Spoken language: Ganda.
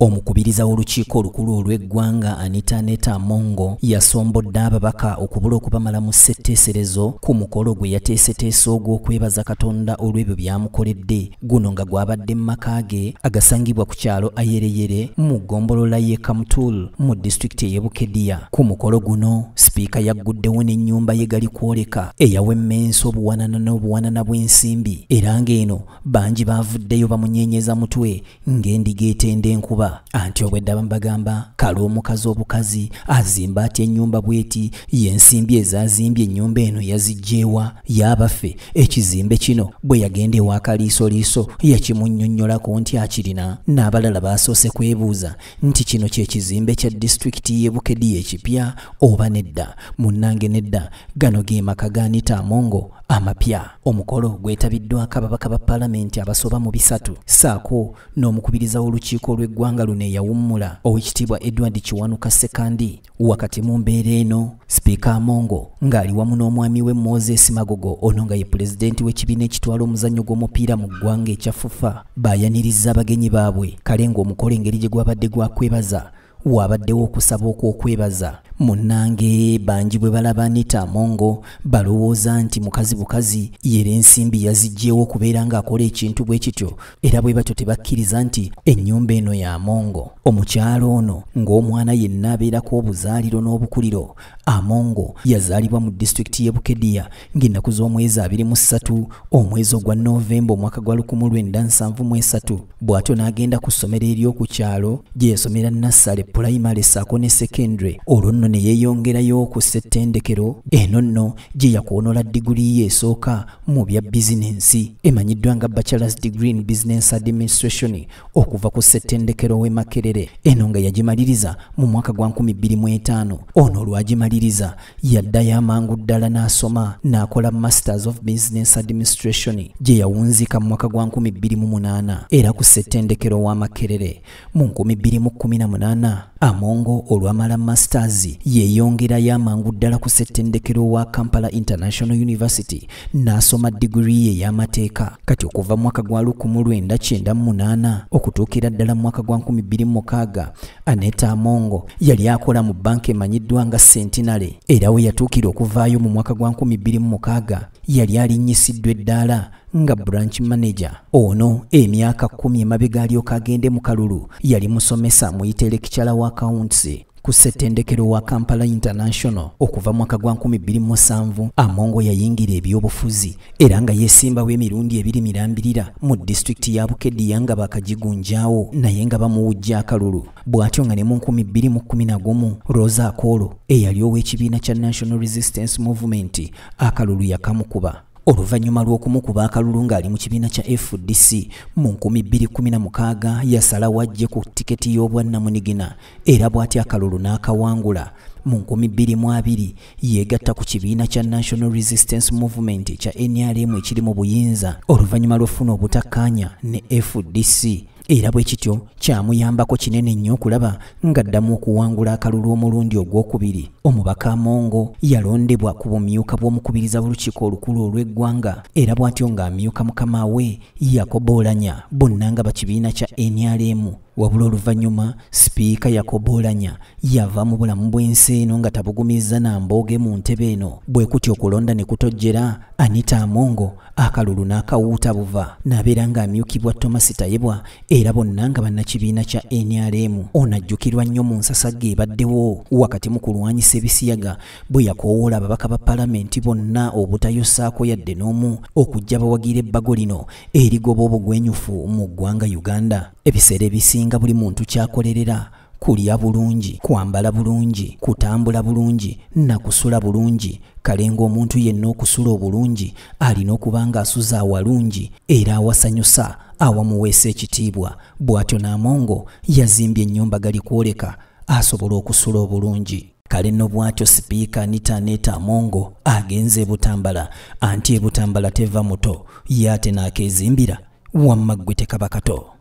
Omukubiriza w'olukiiko olukulu olw'eggwanga Anita Amongo yasombodde ababaka okubula okubamala mu ssetteeserezo ku mukolo gwe yateeseteese ogw'okwebaza Katonda olw'ebyo byamukoledde. Guno nga gwabadde mu maka ge agasangibwa ku kyalo Ayereyere mu ggombolola y'e Kamtul mu disitulikiti y'e Bukedya. Ku mukolo guno sipiika yagguddewo n'ennyumba ye gali kwoleka eyawemmensa obuwanana n'obuwanana bw'ensimbi, era ng'eno bangi baavuddeyo bamunyeenyeza mutwe ng'endiga etenda enkuba. Anti obwedda bagamba kale omukazi obukazi azimba atya ennyumba bweti, y'ensimbi ezazimbye ennyumba eno yazigjeewa? Yabaffe ekizimbe kino bwe yagenda ewa Kaliisoliiso yakimunnyonnyolako nti akirina? N'abalala basoose kwebuuza nti kino kye kizimbe kya disitulikiti y'e Bukedya ekipya oba nedda? Munnange nedda, gano ge maka ga Anita Amongo amapya. Omukolo gwetabiddwako ababaka ba Paalamenti abasoba mu 3 saako n'omukubiriza w'olukiiko olw'eggwanga luno eyawummula Oweekitiibwa Edward Kiwanuka Sekandi. Wakati mu mbeera eno sipiika Amongo ng'ali wamu n'omwami we Moses Magogo, ono nga ye pulezidenti w'ekibiina ekitwala omuzannyo gw'omupiira mu ggwanga ekya FUFA, baayanirizza abagenyi baabwe. Kale ng'omukolo engeri gye gwabadde gwa kwebaza wabaddewo okusaba okw'okwebaza. Munnange bangi bwe balaba Anita Amongo balowooza nti mukazi bukazi yera ensimbi yazigjeewo okubeera ng'akola ekintu bwe kityo, era bwe batyo tebakkiriza nti ennyumba eno ya Amongo. Omukyalo ono ng'omwana yenna abeerako obuzaaliro n'obukuliro. Amongo yazaalibwa mu disitulikiti y'e Bukedya ng'ennaku z'omwezi 23 omwezi ogwa Novemba omwaka gwa 1973. Bw'atyo n'agenda ku ssomero ery'oku kyalo gye yasomera Nassale Primary ssaako ne Secondary. Olwo nno ne yeeyongerayo ku ssettendekero eno nno gye yakwonola diguli ye esooka mu bya bizinensi emanyiddwa nga Bachelor's Degree in Business Administration okuva ku ssettendekero w'e Makerere. Eno nga yagimaliriza mu mwaka gwa 2005. Ono lwagimaliriza yaddayo amangu ddala n'asoma n'akola Masters of Business Administration gye yawunzika mu mwaka gwa 2008 era ku ssettendekero wa Makerere. Mu 2018 Amongo olwamala Masters yeeyongerayo amangu ddala ku ssettendekero wa Kampala International University n'asoma diguli ye ey'amateeka. Kati okuva mu mwaka gwa 1998 okutuukira ddala mu mwaka gwa 2006 Anita Amongo yali akola mu banka emanyiddwa nga Centenary, era we yatuukira okuvaayo mu mwaka gwa 2006 yali alinnyissiddwa eddaala nga branch manager. Ono emyaka 10 emabega alyoka agende mu kalulu yali musomesa muyite lecturer wa accounts ku ssettendekero wa Kampala International. Okuva mu mwaka gwa 2007 Amongo yayingira ebyobufuzi era nga yeesimbawo emirundi 2 mirambirira mu disitulikiti ya Bukedya nga bakagigunjaawo naye nga bamuwujja akalulu. Bw'atyo nga ne mu 2011 Rosa Akolo eyali ow'ekibiina kya National Resistance Movement akalulu yakamukuba. Oluvannyuma lw'okumukuba akalulu ng'ali mu kibiina kya FDC mu 2016 yasalawo ajje ku tiketi y'obwannamunigina era bw'atyo akalulu n'akawangula. Mu 2020 yeegatta ku kibiina kya National Resistance Movement kya NRM ekiri mu buyinza oluvannyuma lw'ofuna obutakkaanya ne FDC. Era bwe kityo kyamuyambako kinene nnyo okulaba ng'addamu okuwangula akalulu omulundi ogwokubiri. Omubaka Amongo yalondebwa ku bumyuka bw'omukubiriza w'olukiiko olukulu olw'eggwanga era bw'atyo ng'amyuka mukama we Yakobo Oulanyah bonna nga bakibiina kya NRM. Wabula oluvannyuma sipiika Yakobo Oulanyah yava mu bulamu bw'ensi eno nga tabugumizza na mbooge mu ntebe eno. Bwe kutyo okulonda ne kutojjera Anita Amongo akalulu n'akawuuta buva n'abeera ng'amyukibwa Thomas Tayebwa era bonna nga bannakibiina kya NRM. Ono ajjukirwa nnyo mu nsasagge ebaddewo wakati mu kulwanyisa ebisiyaga bwe yakoowoola ababaka ba Paalamenti bonna obutayossaako yadde n'omu okujja bawagire ebbago lino erigoba obugwenyufu mu ggwanga Uganda. Ebiseera ebisinga buli muntu kyakolerera kulya bulungi, kwambala bulungi, kutambula bulungi na kusula bulungi. Kale ng'omuntu yenna okusula obulungi alina okuba ng'asuza awalungi era awasanyusa awamuweesa ekitiibwa. Bw'atyo n'Amongo yazimbye ennyumba gali kwoleka asobola okusula obulungi. Kale nno bw'atyo sipiika Anita Amongo agenze e Butambala, anti e Butambala teva muto ye ate n'akeezimbira wamma ggwe tekaba kato.